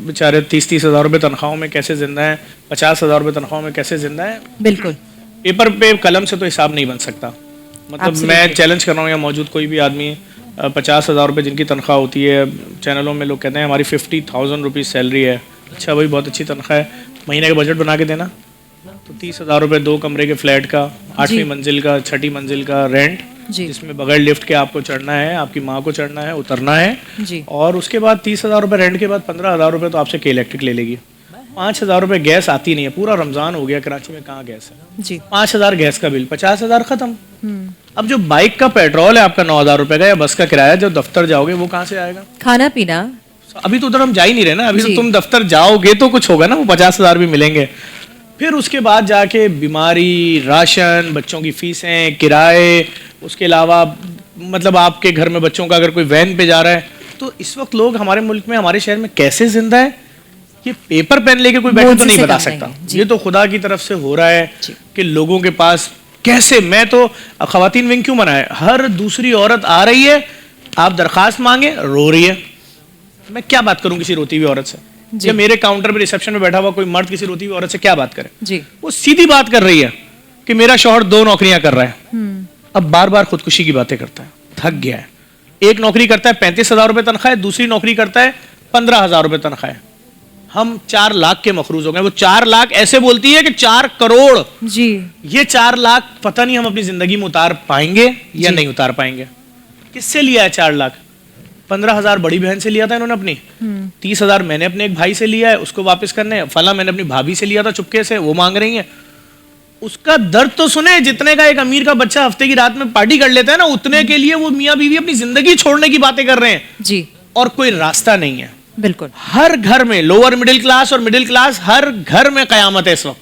बेचारे 30-30 हज़ार रुपये तनख्वाहों में कैसे जिंदा हैं, 50,000 रुपये तनख्वाहों में कैसे जिंदा हैं। बिल्कुल, पेपर पे कलम से तो हिसाब नहीं बन सकता। मतलब मैं चैलेंज कर रहा हूँ, यहाँ मौजूद कोई भी आदमी 50,000 रुपये जिनकी तनख्वाह होती है, चैनलों में लोग कहते हैं हमारी 50,000 रुपीज़ सैलरी है। अच्छा भाई, बहुत अच्छी तनख्वाह है, महीने का बजट बना के देना। तो 30,000 रुपये 2 कमरे के फ्लैट का, 8वीं मंजिल का, 6ठी मंजिल का रेंट, जिसमें बगैर लिफ्ट के आपको चढ़ना है, आपकी माँ को चढ़ना है, उतरना है जी। और उसके बाद 30,000 रुपये रेंट के बाद 15,000 रुपये तो आपसे के इलेक्ट्रिक ले लेगी। 5,000 रुपये गैस आती नहीं है, पूरा रमज़ान हो गया, कराची में कहाँ गैस है जी। 5,000 गैस का बिल, 50,000 खत्म। अब जो बाइक का पेट्रोल है आपका 9,000 रुपये का, या बस का किराया, जब दफ्तर जाओगे वो कहाँ से आएगा? खाना पीना, अभी तो उधर हम जा ही नहीं रहे ना, अभी तो तुम दफ्तर जाओगे तो कुछ होगा ना, वो 50,000 भी मिलेंगे। फिर उसके बाद जाके बीमारी, राशन, बच्चों की फीसें, किराए, उसके अलावा मतलब आपके घर में बच्चों का अगर कोई वैन पे जा रहा है, तो इस वक्त लोग हमारे मुल्क में, हमारे शहर में कैसे जिंदा है, ये पेपर पेन लेके कोई बैठे तो नहीं बता सकता। ये तो खुदा की तरफ से हो रहा है कि लोगों के पास कैसे। मैं तो खवातीन विंग क्यों बनाए, हर दूसरी औरत आ रही है, आप दरखास्त मांगे, रो रही है। मैं क्या बात करूं किसी रोती हुई औरत से? या मेरे काउंटर पे रिसेप्शन में बैठा हुआ कोई मर्द किसी रोती हुई औरत से क्या बात करे जी? वो सीधी बात कर रही है कि मेरा शौहर 2 नौकरियां कर रहा है। अब बार बार खुदकुशी की बातें करता है, थक गया है। एक नौकरी करता है 35,000 रुपये तनख्वाह है, दूसरी नौकरी करता है 15,000 रुपये तनख्वाह है। हम 4 लाख के मखरूज हो गए। वो 4 लाख ऐसे बोलती है कि 4 करोड़ जी। ये 4 लाख पता नहीं हम अपनी जिंदगी में उतार पाएंगे या नहीं उतार पाएंगे। किससे लिया है 4 लाख? 15,000 बड़ी बहन से लिया था इन्होंने अपनी, 30,000 मैंने अपने एक भाई से लिया है उसको वापस करने, फला मैंने अपनी भाभी से लिया था चुपके से, वो मांग रही है। उसका दर्द तो सुने, जितने का एक अमीर का बच्चा हफ्ते की रात में पार्टी कर लेता है ना, उतने के लिए वो मियाँ बीवी अपनी जिंदगी छोड़ने की बातें कर रहे हैं जी। और कोई रास्ता नहीं है। बिल्कुल, हर घर में लोअर मिडिल क्लास और मिडिल क्लास, हर घर में कयामत है इस वक्त।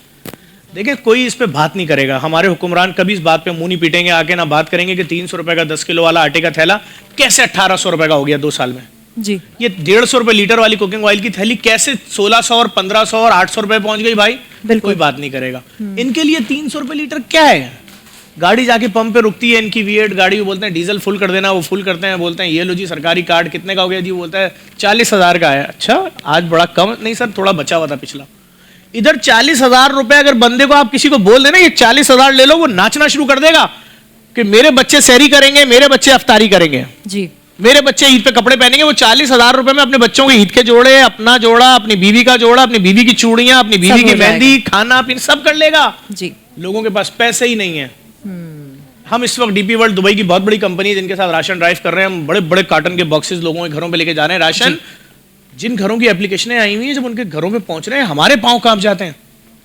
देखिए, कोई इस पे बात नहीं करेगा। हमारे हुक्मरान कभी इस बात पे मुंह नहीं पीटेंगे आके, ना बात करेंगे कि 300 रुपए का 10 किलो वाला आटे का थैला कैसे 1800 रुपए का हो गया 2 साल में जी। ये 150 रुपए लीटर वाली कुकिंग ऑयल की थैली कैसे 1600 और 1500 और 800 रुपए पहुंच गई भाई? कोई बात नहीं करेगा। इनके लिए 300 रुपए लीटर क्या है? गाड़ी जाके पंप पे रुकती है इनकी वीएट गाड़ी, वो बोलते हैं डीजल फुल कर देना, वो फुल करते हैं, बोलते हैं ये लो जी सरकारी कार्ड कितने का हो गया जी, बोलता है 40,000 का है। अच्छा, आज बड़ा कम नहीं सर, थोड़ा बचा हुआ था पिछला। इधर 40,000 रुपए अगर बंदे को आप किसी को बोल देना ये 40,000 ले लो, वो नाचना शुरू कर देगा कि मेरे बच्चे सहरी करेंगे, मेरे बच्चे अफ्तारी करेंगे जी, मेरे बच्चे ईद पे कपड़े पहनेंगे। वो 40,000 रुपए में अपने बच्चों के ईद के जोड़े, अपना जोड़ा, अपनी बीवी का जोड़ा, अपनी बीवी की चूड़ियां, अपनी बीवी की मेहंदी, खाना पीना सब कर लेगा जी। लोगों के पास पैसे ही नहीं है। हम इस वक्त डीपी वर्ल्ड, दुबई की बहुत बड़ी कंपनी है जिनके साथ राशन ड्राइव कर रहे हैं हम, बड़े बड़े कार्टन के बॉक्सेस लोगों के घरों पे लेके जा रहे हैं राशन। जिन घरों की एप्लीकेशनें आई हुई हैं, जब उनके घरों पे पहुंच रहे हैं हमारे पांव कांप जाते हैं।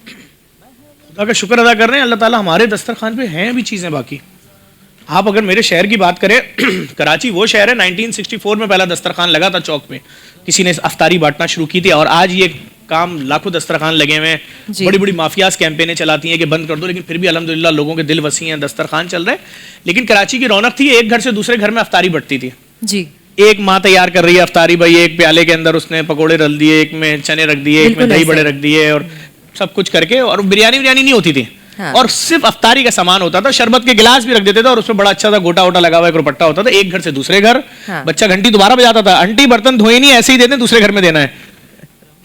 खुदा का शुक्र अदा कर रहे हैं, अल्लाह ताला हमारे दस्तरखान पे हैं भी चीजें बाकी। आप अगर मेरे शहर की बात करें, कराची वो शहर है 1964 में पहला दस्तरखान लगा था चौक पे, किसी ने अफ्तारी बांटना शुरू की थी, और आज ये काम लाखों दस्तरखान लगे हुए हैं। बड़ी बड़ी माफियाज कैंपेनें चलाती हैं कि बंद कर दो, लेकिन फिर भी अल्हम्दुलिल्लाह लोगों के दिल वसी हैं, दस्तरखान चल रहे हैं। लेकिन कराची की रौनक थी, एक घर से दूसरे घर में अफ्तारी बंटती थी जी। एक माँ तैयार कर रही है अफ्तारी, भाई एक प्याले के अंदर उसने पकोड़े रख दिए, एक में चने रख दिए, एक में दही बड़े रख दिए, और सब कुछ करके, और बिरयानी नहीं होती थी। हाँ। और सिर्फ अफ्तारी का सामान होता था, शरबत के गिलास भी रख देते थे, और उसमें बड़ा अच्छा सा गोटा वोटा लगा हुआ एक रुपट्टा होता था। एक घर से दूसरे घर हाँ। बच्चा घंटी दोबारा बजाता था, आंटी बर्तन धोए नहीं, ऐसे ही देते दूसरे घर में देना है।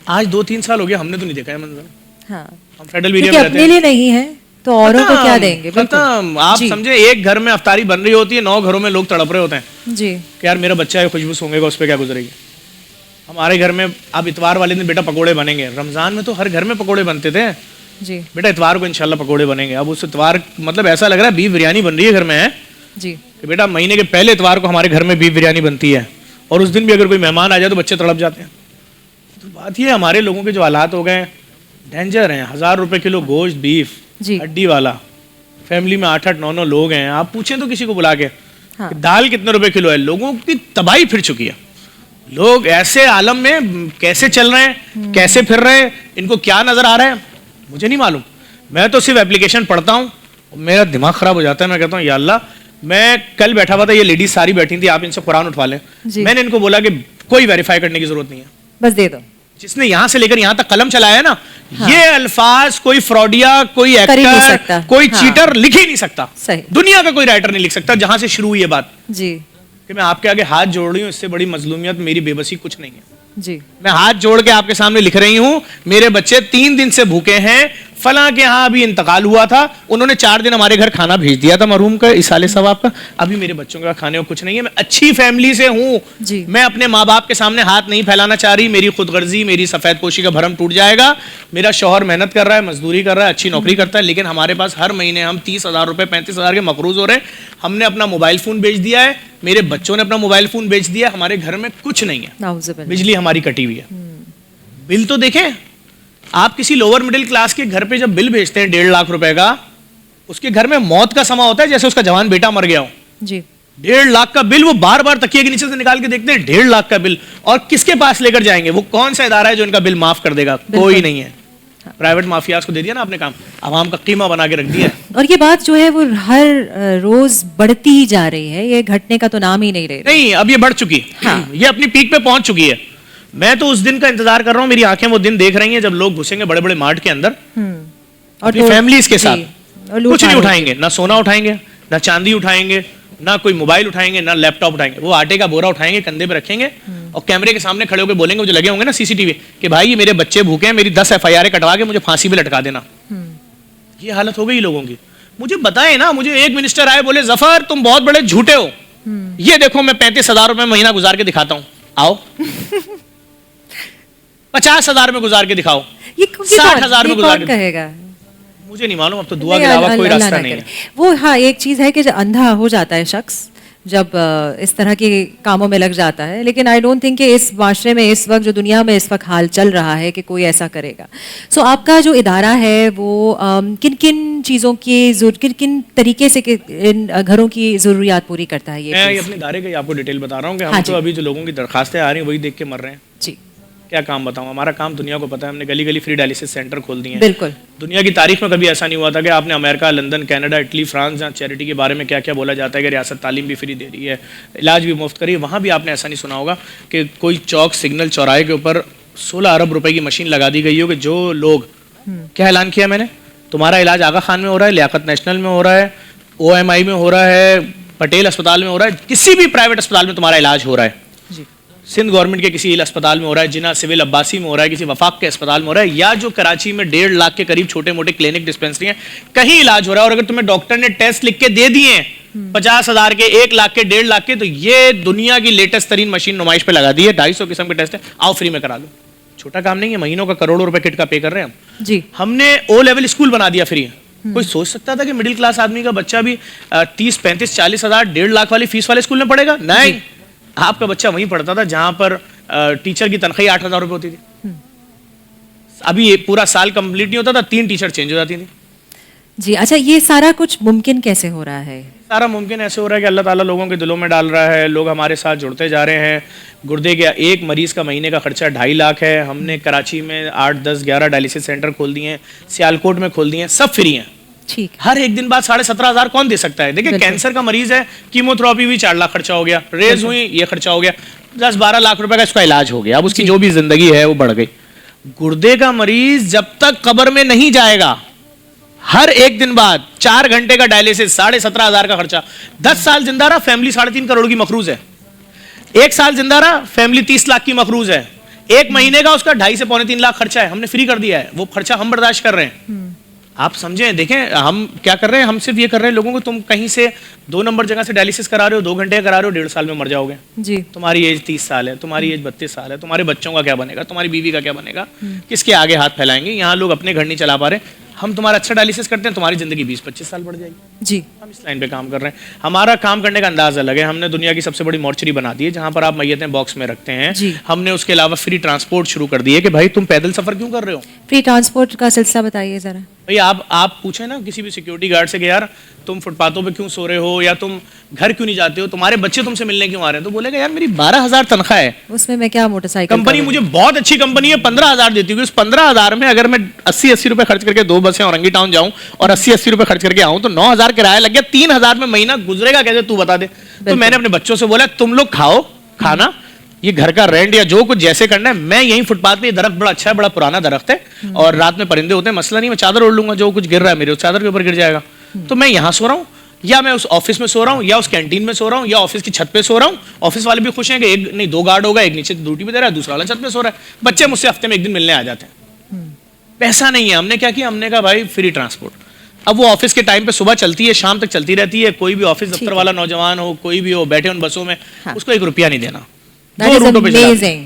आज 2-3 साल हो गया, हमने तो नहीं देखा है मंजर। हाँ। हम फेडरल एरिया में रहते हैं, अपने लिए नहीं है तो औरों को क्या देंगे? खत्म। आप समझे, एक घर में अफ्तारी बन रही होती है, 9 घरों में लोग तड़प रहे होते हैं जी कि यार मेरा बच्चा है, खुशबू सूंघेगा, उस पर क्या गुजरेगी। हमारे घर में अब इतवार वाले दिन बेटा पकोड़े बनेंगे, रमजान में तो हर घर में पकोड़े बनते थे जी। बेटा इतवार को इंशाल्लाह पकोड़े बनेंगे। अब उस इतवार मतलब ऐसा लग रहा है बीफ बिरयानी बन रही है घर में है जी, कि बेटा महीने के पहले इतवार को हमारे घर में बीफ बिरयानी बनती है, और उस दिन भी अगर कोई मेहमान आ जाए तो बच्चे तड़प जाते हैं। तो बात ये, हमारे लोगों के जो हालात हो गए डेंजर हैं। 1000 रुपए किलो गोश्त बीफ हड्डी वाला, फैमिली में 8-8, 9-9 लोग हैं। आप पूछें तो किसी को बुला के हाँ। दाल कितने रुपए किलो है। लोगों की तबाही फिर चुकी है। लोग ऐसे आलम में कैसे चल रहे हैं, कैसे फिर रहे हैं, इनको क्या नजर आ रहा है मुझे नहीं मालूम। मैं तो सिर्फ एप्लीकेशन पढ़ता हूँ, मेरा दिमाग खराब हो जाता है। मैं कहता हूँ या अल्लाह, मैं कल बैठा हुआ था, ये लेडीज सारी बैठी थी, आप इनसे कुरान उठवा लें। मैंने इनको बोला कि कोई वेरीफाई करने की जरूरत नहीं है, बस दे दो। जिसने यहां से लेकर यहां तक कलम चलाया है ना हाँ। ये अल्फाज कोई फ्रॉडिया, कोई एक्टर, कोई हाँ। चीटर लिख ही नहीं सकता। दुनिया का कोई राइटर नहीं लिख सकता जहां से शुरू हुई ये बात जी, कि मैं आपके आगे हाथ जोड़ रही हूं, इससे बड़ी मजलूमियत मेरी बेबसी कुछ नहीं है। जी, मैं हाथ जोड़ के आपके सामने लिख रही हूं, मेरे बच्चे 3 दिन से भूखे हैं, फला के यहाँ अभी इंतकाल हुआ था, उन्होंने 4 दिन हमारे घर खाना भेज दिया था मरहूम का, इस साले सवाब का, अभी मेरे बच्चों के खाने को कुछ नहीं है। मैं अच्छी फैमिली से हूं, मैं अपने माँ बाप के सामने हाथ नहीं फैलाना चाह रही, मेरी खुदगर्जी, मेरी सफेद पोशी का भरम टूट जाएगा। मेरा शौहर मेहनत कर रहा है, मजदूरी कर रहा है, अच्छी नौकरी करता है, लेकिन हमारे पास हर महीने हम 30,000 रुपए 35,000 के मकरूज हो रहे हैं। हमने अपना मोबाइल फोन बेच दिया है, मेरे बच्चों ने अपना मोबाइल फोन बेच दिया, हमारे घर में कुछ नहीं है, बिजली हमारी कटी हुई है। बिल तो देखें आप, किसी लोअर मिडिल क्लास के घर पे जब बिल भेजते हैं 1.5 लाख रुपए का, उसके घर में मौत का समा होता है जैसे उसका जवान बेटा मर गया हो जी। 1.5 लाख का बिल वो बार बार तकिए के नीचे से निकाल के देखते हैं, 1.5 लाख का बिल, और किसके पास लेकर जाएंगे? वो कौन सा इदारा है जो इनका बिल माफ कर देगा? कोई नहीं है। प्राइवेट माफियाज को दे दिया ना आपने काम, आवाम का कीमा बना के रख दिया। और ये बात जो है वो हर रोज बढ़ती ही जा रही है, ये घटने का तो नाम ही नहीं ले रही। नहीं, अब ये बढ़ चुकी है। हाँ। ये अपनी पीक पे पहुंच चुकी है। मैं तो उस दिन का इंतजार कर रहा हूं, मेरी आंखें वो दिन देख रही हैं जब लोग घुसेंगे बड़े बड़े मार्ट के अंदर और अपनी फैमिलीज के साथ, कुछ नहीं उठाएंगे, ना सोना उठाएंगे, ना चांदी उठाएंगे, ना कोई मोबाइल उठाएंगे, ना लैपटॉप उठाएंगे, वो आटे का बोरा उठाएंगे, कंधे पे रखेंगे और कैमरे के सामने खड़े होकर बोलेंगे, वो जो लगे होंगे ना सीसीटीवी, कि भाई ये मेरे बच्चे भूखे हैं, मेरी 10 FIR कटवा के मुझे फांसी पे लटका देना। ये हालत हो गई लोगों की। मुझे बताए ना, मुझे एक मिनिस्टर आए, बोले जफर तुम बहुत बड़े झूठे हो, ये देखो मैं 35,000 रुपए महीना गुजार के दिखाता हूं, आओ 50,000 में गुजार के दिखाओ, 60,000 में गुजार के कहेगा। मुझे नहीं मालूम, अब तो दुआ के अलावा कोई रास्ता नहीं है। वो हाँ, एक चीज है कि जब अंधा हो जाता है शख्स, जब इस तरह के कामों में लग जाता है, लेकिन आई डोंट थिंक कि इस माशरे में इस वक्त, जो दुनिया में इस वक्त हाल चल रहा है, कि कोई ऐसा करेगा। सो आपका जो इदारा है वो किन किन चीज़ों की, किन किन तरीके से इन घरों की ज़रूरियात पूरी करता है? मैं अपने इदारे का आपको डिटेल बता रहा हूँ कि हम तो अभी जो लोगों की दरखास्तें आ रही हैं वही देख के मर रहे हैं जी। क्या काम बताऊं, हमारा काम दुनिया को पता है, हमने गली गली फ्री डायलिसिस सेंटर खोल दिए हैं। बिल्कुल, दुनिया की तारीख में कभी ऐसा नहीं हुआ था कि आपने America, London, Canada, Italy, France, जहाँ चैरिटी के बारे में क्या क्या बोला जाता है कि रियासत तालीम भी फ्री दे रही है, इलाज भी मुफ्त करी है, वहाँ भी आपने ऐसा नहीं सुना होगा कि कोई चौक सिग्नल चौराहे के ऊपर 16 अरब रुपए की मशीन लगा दी गई हो कि जो लोग, क्या ऐलान किया मैंने, तुम्हारा इलाज आगा खान में हो रहा है, लियाकत नेशनल में हो रहा है, OMI में हो रहा है, पटेल अस्पताल में हो रहा है, किसी भी प्राइवेट अस्पताल में तुम्हारा इलाज हो रहा है, सिंध गवर्नमेंट के किसी अस्पताल में हो रहा है, जिना सिविल अब्बासी में हो रहा है, किसी वफाक के अस्पताल में हो रहा है, या जो कराची में 1.5 लाख के करीब छोटे मोटे क्लिनिक डिस्पेंसरी हैं, कहीं इलाज हो रहा है। और अगर तुम्हें डॉक्टर ने टेस्ट लिख के दे दिए 50,000 के, 1 लाख के, 1.5 लाख के, तो ये दुनिया की लेटेस्ट तरीन मशीन नुमाइश पे लगा दी है, 250 किस्म के टेस्ट है, आओ फ्री में करा लो। छोटा काम नहीं है, महीनों का करोड़ों रुपए किट का पे कर रहे हैं हम जी। हमने O लेवल स्कूल बना दिया फ्री। कोई सोच सकता था कि मिडिल क्लास आदमी का बच्चा भी 30, 35, 40 हजार, 1.5 लाख वाली फीस वाले स्कूल में पढ़ेगा? नहीं, आपका बच्चा वहीं पढ़ता था जहां पर टीचर की तनख्वाही 8,000 रुपए होती थी। अभी ये पूरा साल कंप्लीट नहीं होता था, 3 टीचर चेंज हो जाती थी जी। अच्छा, ये सारा कुछ मुमकिन कैसे हो रहा है? सारा मुमकिन ऐसे हो रहा है कि अल्लाह ताला लोगों के दिलों में डाल रहा है, लोग हमारे साथ जुड़ते जा रहे हैं। गुर्दे के एक मरीज का महीने का खर्चा 2.5 लाख है। हमने कराची में 8, 10, 11 डायलिसिस सेंटर खोल दिए हैं, सियालकोट में खोल दिए हैं, सब फ्री हैं। ठीक, हर एक दिन बाद 17,500 कौन दे सकता है? देखिए, कैंसर का मरीज है, कीमोथेरेपी भी 4 लाख खर्चा हो गया, रेज हुई ये खर्चा हो गया, 10-12 लाख रुपए का इसका इलाज हो गया, अब उसकी जो भी जिंदगी है वो बढ़ गई। गुर्दे का मरीज जब तक कब्र में नहीं जाएगा, हर एक दिन बाद 4 घंटे का डायलिसिस, 17,500 का खर्चा। 10 साल जिंदा रहा, फैमिली 3.5 करोड़ की मखरूज है। 1 साल जिंदा रहा, फैमिली 30 लाख की मखरूज है। 1 महीने का उसका 2.5 से 3.25 लाख खर्चा है, हमने फ्री कर दिया है। वो खर्चा हम बर्दाश्त कर रहे हैं। आप समझें, देखें हम क्या कर रहे हैं, हम सिर्फ ये कर रहे हैं लोगों को, तुम कहीं से 2 नंबर जगह से डायलिसिस करा रहे हो, 2 घंटे करा रहे हो, 1.5 साल में मर जाओगे जी। तुम्हारी एज 30 साल है, तुम्हारी एज 32 साल है, तुम्हारे बच्चों का क्या बनेगा, तुम्हारी बीवी का क्या बनेगा, किसके आगे हाथ फैलाएंगे? यहाँ लोग अपने घर नहीं चला पा रहे, हम तुम्हारा अच्छा डायलिसिस करते हैं, तुम्हारी जिंदगी 20-25 साल बढ़ जाएगी जी। हम इस लाइन पे काम कर रहे हैं। हमारा काम करने का अंदाज अलग है। हमने दुनिया की सबसे बड़ी मॉर्चरी बना दी है जहां पर आप मैयतें बॉक्स में रखते हैं। हमने उसके अलावा फ्री ट्रांसपोर्ट शुरू कर दी है कि भाई तुम पैदल सफर क्यों कर रहे हो? फ्री ट्रांसपोर्ट का सिलसिला बताइए जरा। भाई आप पूछे ना किसी भी सिक्योरिटी गार्ड से कि यार तुम फुटपाथों पे क्यों सो रहे हो, या तुम घर क्यों नहीं जाते हो, तुम्हारे बच्चे तुमसे मिलने क्यों आ रहे हैं, तो बोलेगा यार मेरी 12,000 तनख्वाह है, उसमें मैं क्या मोटरसाइकिल, कंपनी मुझे बहुत अच्छी कंपनी है 15,000 देती है, उस 15,000 में अगर मैं 80-80 रुपए खर्च करके 2 बसें औरंगी टाउन जाऊं और 80-80 रुपए खर्च करके आऊं तो 9,000 किराया लग गया, 3,000 में महीना गुजरेगा कैसे, तू बता दे। तो मैंने अपने बच्चों से बोला तुम लोग खाओ खाना, ये घर का रेंट या जो कुछ जैसे करना है, मैं यहीं फुटपाथ पे, दरख्त बड़ा अच्छा है, बड़ा पुराना दरख्त है और रात में परिंदे होते हैं, मसला नहीं, मैं चादर ओढ़ लूंगा, जो कुछ गिर रहा है मेरे उस चादर के ऊपर गिर जाएगा, तो मैं यहाँ सो रहा हूँ, या मैं उस ऑफिस में सो रहा हूँ, या उस कैंटीन में सो रहा हूँ, या ऑफिस की छत पे सो रहा हूँ। ऑफिस वाले भी खुश हैं कि एक नहीं 2 गार्ड होगा, एक नीचे ड्यूटी पे दे रहा है, दूसरा वाला छत पे सो रहा है। बच्चे मुझसे हफ्ते में 1 दिन मिलने आ जाते हैं। पैसा नहीं है, हमने क्या किया, हमने कहा भाई फ्री ट्रांसपोर्ट। अब वो ऑफिस के टाइम पे सुबह चलती है, शाम तक चलती रहती है। कोई भी ऑफिस दफ्तर वाला नौजवान हो, कोई भी हो, बैठे उन बसों में, हाँ। उसको 1 रुपया नहीं देना। That 2 is रूटों पे चलाते हैं। amazing.